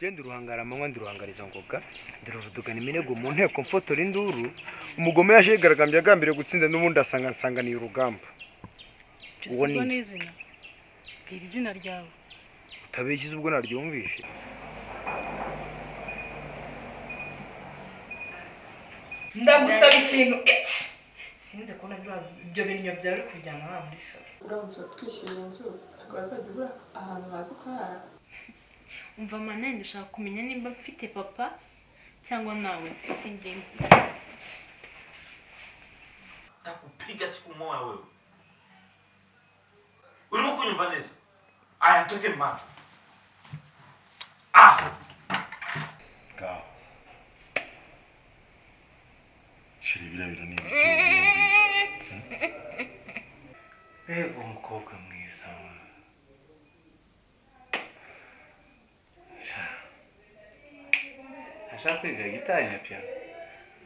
Genda uruhangara amanywa ndiruhangariza ngoga ndiruvudugana iminego mu nteko mfotora induru umugome yaje yigaragambye agambire gutsinda n'ubundi asanganiye urugamba. Uwo ni izina. Bwira izina ryawe. Utabeshyize ubwo naryumvishe. Ndagusaba ikintu iki sinze kubona ibyo bintu byawe kujyana ha muri so. Uramutse twishimiye inzu twazajya ubura ahantu hazi kurara. Umva mana ndashaka kumenya nimba mfite papa cyangwa nawe mfite ngimbi. Takupiga siku moja wewe. Urimo kunyumva neza? Aya ntoke macho. Ka. Shiri birabira ni iki? Umukobwa mwiza. Ashaka kwiga gitari na piano.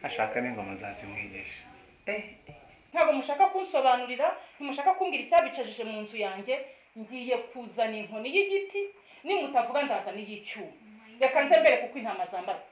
Ashaka n'ingoma zazimwigisha. Ntabwo mushaka kunsobanurira, ntimushaka kumbwira icyabicajije mu nzu yanjye, ngiye kuzana inkoni y'igiti, nimutavuga ndaza n'iyicyuma. Reka nze mbere kuko intama zambara.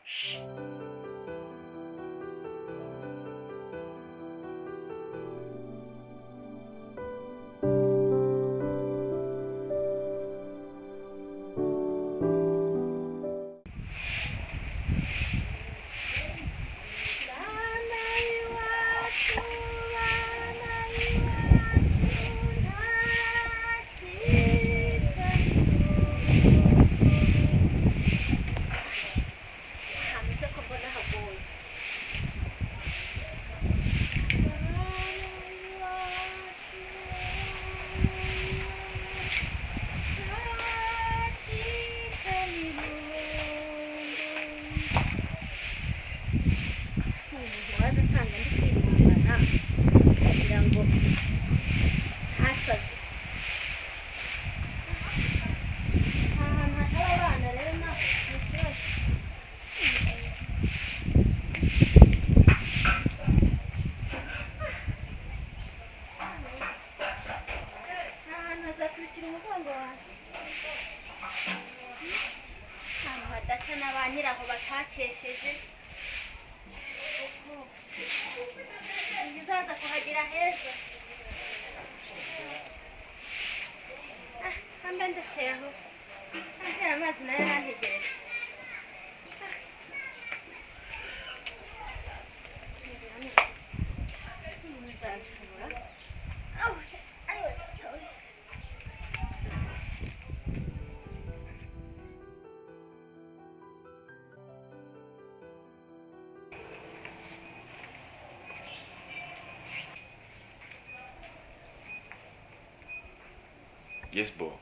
Yes, bo.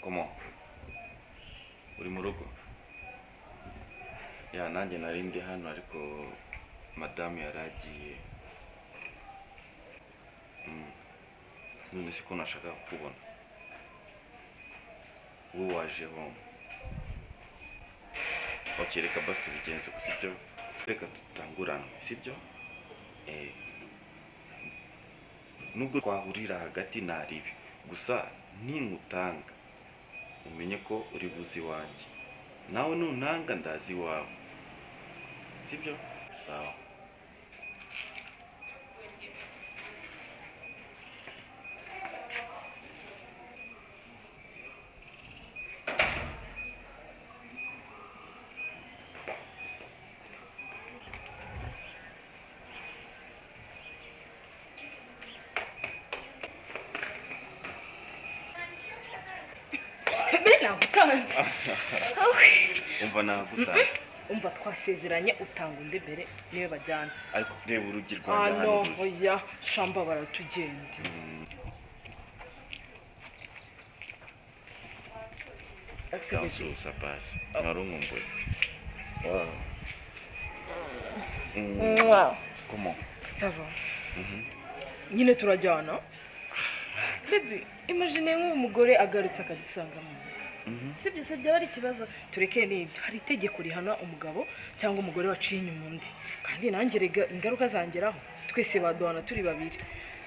Comment? Uri mu rugo? Ya nanjye narindi hano ariko madame yaragiye. None siko nashaka kukubona. Wowe waje home. Okay, reka basi tubigenze ko sibyo. Reka dutanguranwe sibyo? Nubwo twahurira hagati naribi. Gusa ninkutanga umenye ko uri buzi wanjye nawe nunanga ndazi wawe sibyo sawa umva nagutanze umva twasezeranye utanga undi mbere niwe bajyana ariko reba urugi rwanda hano oya shamba baratugende ça passe narumumbuye comment ça va nyine turajyana bebe imagine nk'umugore agarutse akadusanga mu nzu sibyo se byaba ari ikibazo tureke n'ibyo hari itegeko rihana umugabo cyangwa umugore waciye inyuma undi kandi nanjye rega ingaruka zangeraho twese baduhana turi babiri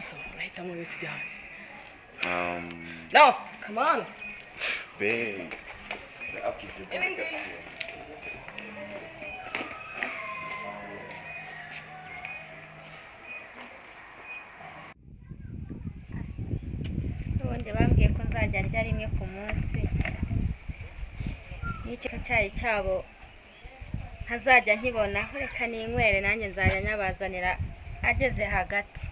so urahitamo rero tujyane no come on babe Abwize ubundi bambwiye ko nzajya ndya rimwe ku munsi n'icyo cyayi cyabo ntazajya nkibona reka ninywere nanjye nzajya nyabazanira ageze hagati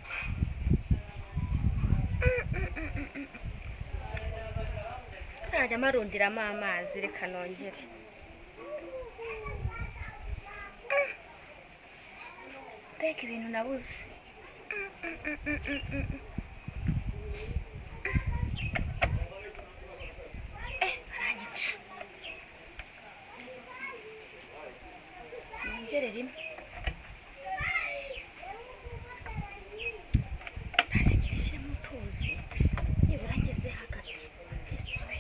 nzajya marundiramo amazi reka nongere mbega ibintu nabuze baranyica nongere rimwe ndaje nyirishyiremo utuzi nibura ngeze hagati yesuwe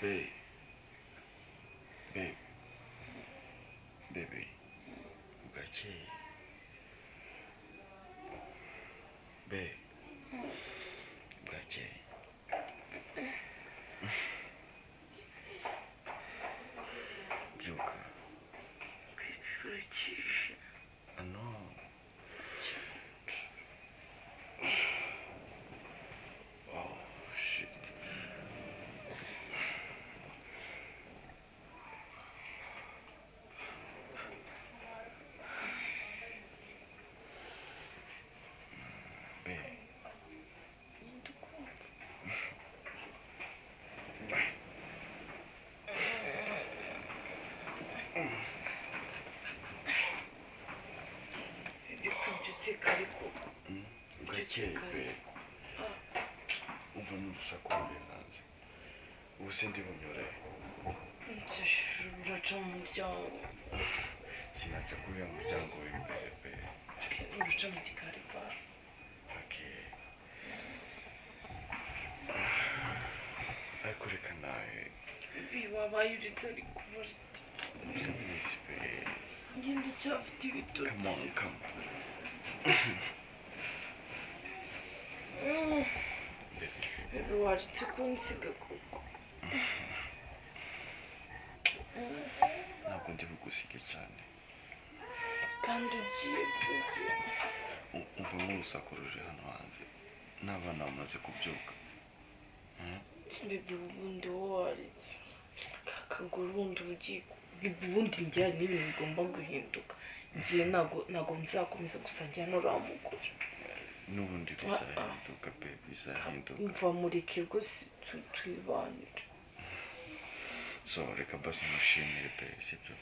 Babe. Babe. Baby. Ugakeye. Babe. Ugakeye. Byuka. No. Oh, shit. Babe. Ibyutse kare koko. Ugakeye babe. Umva n'urusaku ruri hanze. Ubu sindi bunyore. Uraca mu muryango. Sinaca kuri uriya muryango w'imbere babe. Uraca mu gikari pasi. Okay. Ariko reka nawe. Wabaye uretse ari kubura. Please babe. Njye ndacyafite ibitotsi. Come on, come on. Bebe waretse kunsiga koko. Ntabwo ndi bugusige cyane. Kandi ugiye bebe. Umva nk'urusaku ruri hano hanze. N'abana bamaze kubyuka. Bebe ubundi waretse. Kakaguru ubundi ugiye. Bebe ubundi njye hari n'ibintu bigomba guhinduka. Njye ntabwo nzakomeza gusangira n'uriya mugore. N'ubundi bizahinduka babe, bizahinduka. Mva mureke rwose tuyibanire. So reka basi mushimire babe, sibyo?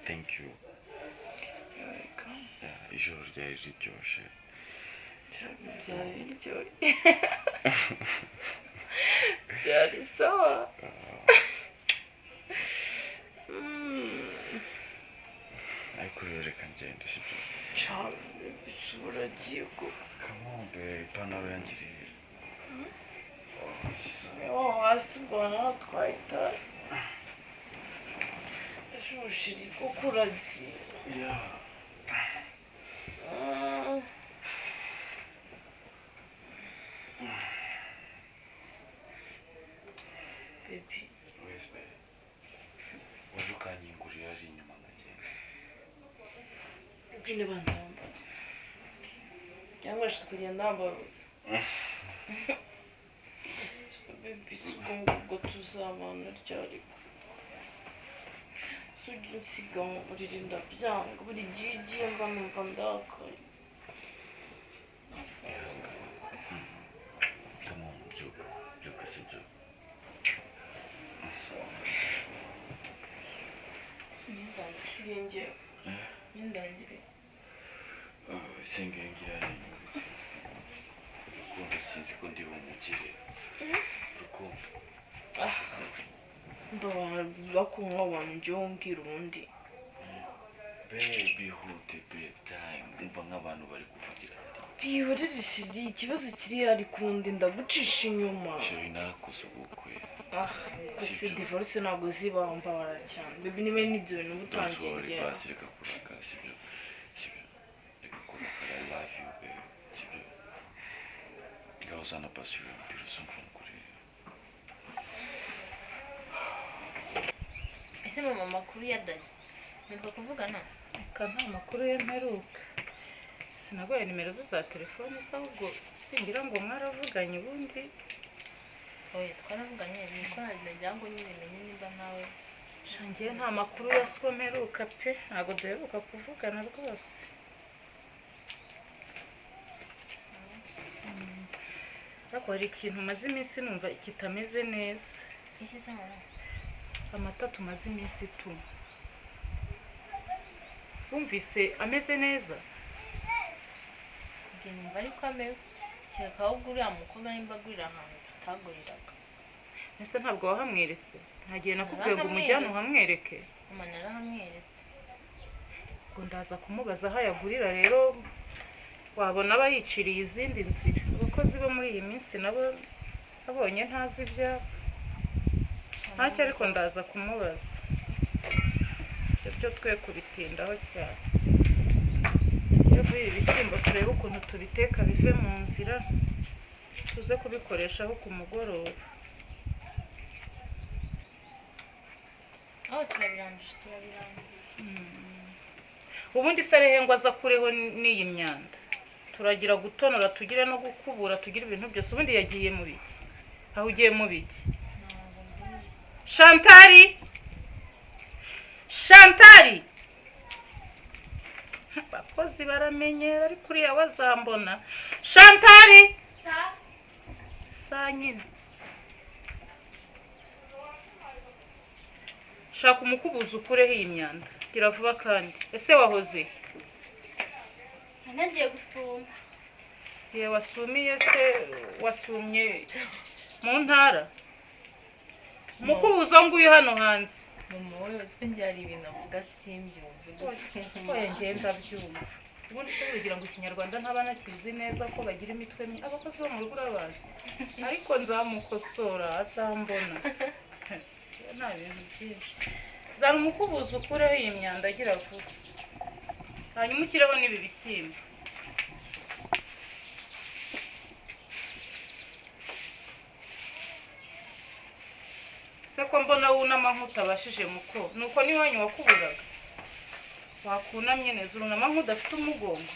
Thank you. Ijoro ryari riryoshye. Byari biryoshye. Byari sawa. Ariko rero reka ngende, sibyo? Cyane bisura agiye ko. Come on babe, ipantaro yangiriye. Hasi ubona twahita. Ejoshiri koko uragiye. Yeah. Baby. Wese babe. Waje ukanyingurira ari inyuma nkagenda. nyine banzambaye cyangwa ashaka kugenda yambabuza baby ubwo tuzabana ryari sujya unsiga mu buriri ndabyanga buri gihe ugiye mba numva ndakaye byuka sibyo Sirenge. Ndangire. Sengengira rukundo sinzi ko ndi bumugire rukundo bakunywa wanjye ubundi bihute bedtime umva nk'abantu bari kuvugira bihorere shidi ikibazo kiri hari kundi ndagucisha inyuma sheri narakoze ubukwe gusa divorce ntabwo zibaho mbabara cyane baby niba n'ibyo bintu mutangiye ngera basi reka kurakara sibyo reka kurakara I love you baby sibyo ngaho zana pasi y'umupira usumva umukuri ese mama amakuru ya Dani mperuka kuvugana nta makuru ye mperuka sinagoye nimero ze za telefone se ahubwo singira ngo mwaravuganye ubundi oya twaravuganye niko nagira ngo nyine menye nimba nawe shangiye nta makuru ya so mperuka pe ntabwo duheruka kuvugana rwose ariko hari ikintu maze iminsi numva kitameze neza iki se mama amata tumaze iminsi tunywa wumvise ameze neza njye numva ariko ameze kereka ahubwo uriya mukobwa nimba agurira ahantu tutaguriraga ese ntabwo wahamweretse nta gihe nakubwiye ngo umujyane uhamwereke mama narahamweretse ngo ndaza kumubaza aho ayagurira rero wabona aba yiciriye izindi nzira abakozi bo muri iyi minsi nabo abonye ntazi ibyabo ntacyo ariko ndaza kumubaza ibyo twe kubitindaho cyane iyo vuba ibishyimbo turebe ukuntu tubiteka bive mu nzira tuze kubikoreshaho ku mugoroba aho turabirangije ubundi se arehe ngo aza kureho n'iyi myanda turagira gutonora tugire no gukubura tugire ibintu byose ubundi yagiye mu biki aho ugiye mu biki Shantari abakozi baramenyera ariko uriya wazambona Shantari sa nyine shaka umukubuzo ukureho iyi myanda gira vuba kandi ese wahoze nagiye gusuma ye wasumiye se wasumye mu ntara umukubuzo nguyu hano hanze mama we uziko njye hari ibintu avuga simbyumve gusa oya ngenda byumva ubundi se ugira ngo ikinyarwanda ntabana kizi neza ko bagira imitwe abakozi bo mu rugo urabazi ariko nzamukosora azambona nta bintu byinshi zana umukubuzo ukureho iyi myanda agira vuba hanyuma ushyireho n'ibi bishyimbo se ko mbona wunama nk'utabashije muko nuko n'iwanyu wakuburaga wakunamye neza urunama nk'udafite umugongo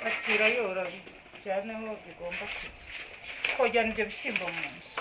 akira yora bijyane aho bigomba kujya kojyana ibyo bishyimbo mu nzu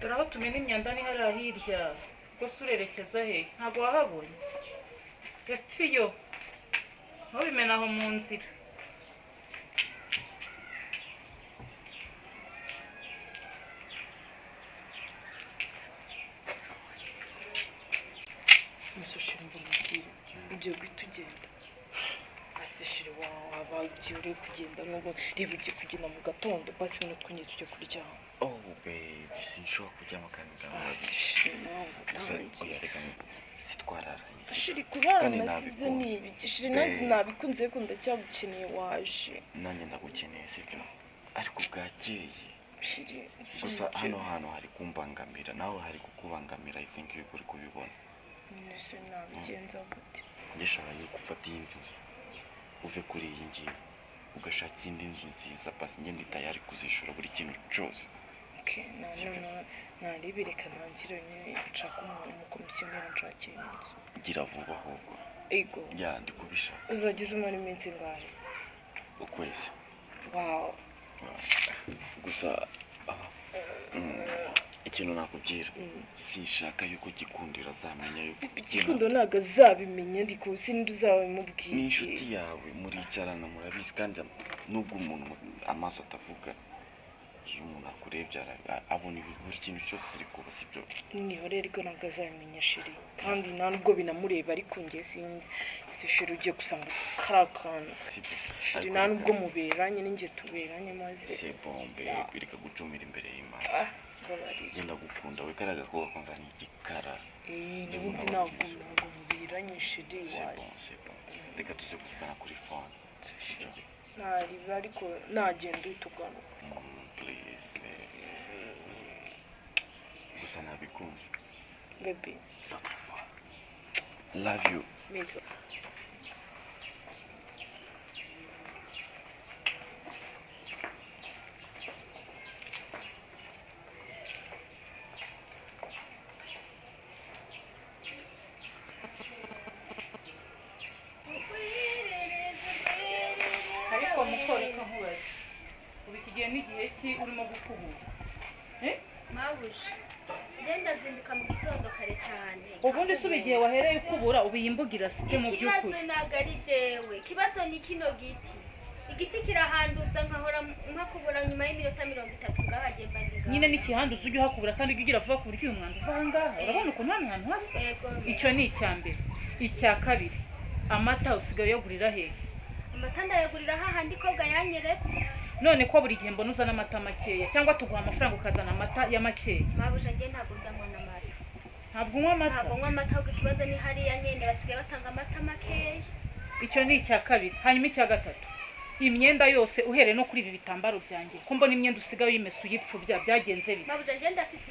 dore aho tumena imyanda ni hariya hirya gusa urerekeza he ntabwo wahabonye epfo iyo ntubimena aho mu nzira musushira mva mubwire ugiye guhita ugenda basi shiri waba ugiye uri kugenda nubwo reba ugiye kugenda mu gatondo basi bino twongeye tujya kuryama. Oh baby, sinshobora kuryama kandi Basi shiri nawe gusa utangiye. oya reka sitwararanye. Shiri kurarana Kandi sibyo nabikunze. ni ibiki shiri nanjye nabikunze ko ndacyagukeneye waje. Nanjye ndagukeneye sibyo ariko bwakeye Shiri gusa hano hari kumbangamira nawe hari kukubangamira. I think yuko uri kubibona. nese nabigenza gute? Ngishaka gufata iyindi nzu uve kuri iyi ngiyi ugashaka indi nzu nziza basi njye ndi tayari kuzishura buri kintu cyose. Okay, naribireka ntangire nshaka umukomisiyoneri nshakira inzu. Gira vuba ahubwo. Ego. Ya ndi kubishaka. Uzagize umara iminsi ingahe? Ukwezi. Wow. Gusa ikintu nakubwira sinshaka yuko gikundira azamenya yuko Gikundo ntago azabimenya ariko sindi uzabimubwira. ni inshuti yawe muricarana murabizi kandi nubwo umuntu amaso atavuga iyo umuntu akurebye abona buri kintu cyose kiri kuba sibyo. Nihore ariko ntabwo azabimenya shiri kandi nta nubwo binamureba ariko njye sinzi shiri ugiye gusanga karakana shiri nta nubwo muberanye n'injye tuberanye maze c'est bon baby reka gucumira imbere y'Imana. Genda gukunda we karaga ko wakumva ni igikara. N'ubundi ntabwo muberanye shiri wawe. C'est bon reka tuze kuvugana kuri phone. Ntariba ariko nagenda utugana. Please baby. Gusa nabikunze. Baby. L'autre fois. Love you. Me too. ariko mukoreka nkubaze ubu iki gihe n'igihe ki urimo gukubura Mabuje genda zinduka mu gitondo kare cyane. ubundi se igihe wahereye ukubura ubu iyi mbuga irasike mu Ikibazo by'ukuri. ntabwo ari jewe, ikibazo ni kino giti. Igiti kirahanduza nkahora nkakubura nyuma y'iminota 30 ngahagiye mbandiga. Nyine n'ikihanduza ujye uhakubura kandi ujye ugira vuba ku buryo uyu mwanda uva aha ngaha. Urabona ukuntu hano hantu hasa. Icyo ni icya mbere. Icya kabiri amata usigaye uyagurira hehe? Amata ndayagurira hahandi koga yanyeretse. None ko buri gihe mbona uzana amata makeya cyangwa tuguha amafaranga ukazana amata ya makeya? Mabuje njye ntabwo ndanywa n'amata. Ntabwo unywa amata? Ntabwo nywa amata ahubwo ikibazo ni hariya nyine basigaye batanga amata makeya. Icyo ni icya kabiri. Hanyuma icya gatatu imyenda yose uhereye no kuri ibi bitambaro byanjye ko mbona imyenda usigaye uyimesa uyipfubya byagenze bite? Mabuje njye ndafise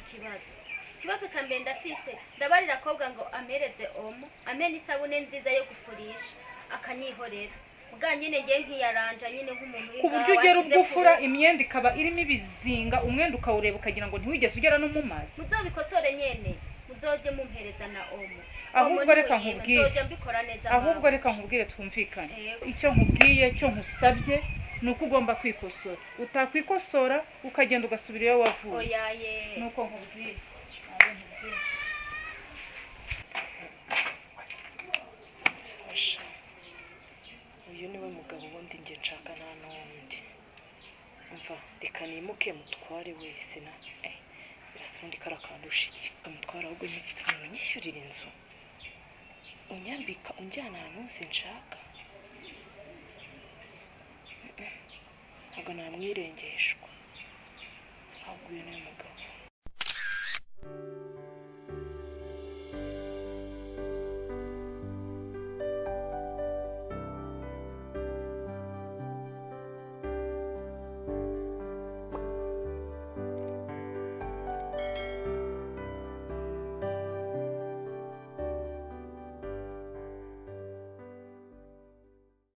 ikibazo cya mbere ndafise ndabarira kobwa ngo amereze omo amena isabune nziza yo gufurisha akanyihorera bwa nyine ngiye nkiyaranja nyine nk'umuntu uri ku buryo ugera ubwufura imyenda ikaba irimo ibizinga umwenda ukawureba ukagira ngo ntiwigeze ugera no mu mazi. Muzobikosore nyene muzoje mumpereza na omo. Ahubwo reka nkubwire. Nzoje mbikora neza. Ahubwo reka nkubwire twumvikane. Icyo nkubwiye cyo nkusabye nuko ugomba kwikosora. Utakwikosora ukagenda ugasubira iyo wavuye. Oyaye. Nuko nkubwiye. Sasha. Uyu niwe mugabo wundi nge nshaka nta n'undi. Umva reka nimuke mutware wese na birasundi karakandusha iki amutwara ahubwo nyifite umuntu nyishyurira inzu. Unyambika unjyana ahantu hose nshaka. Ntabwo namwirengeshwa. Ahubwo uyu niwe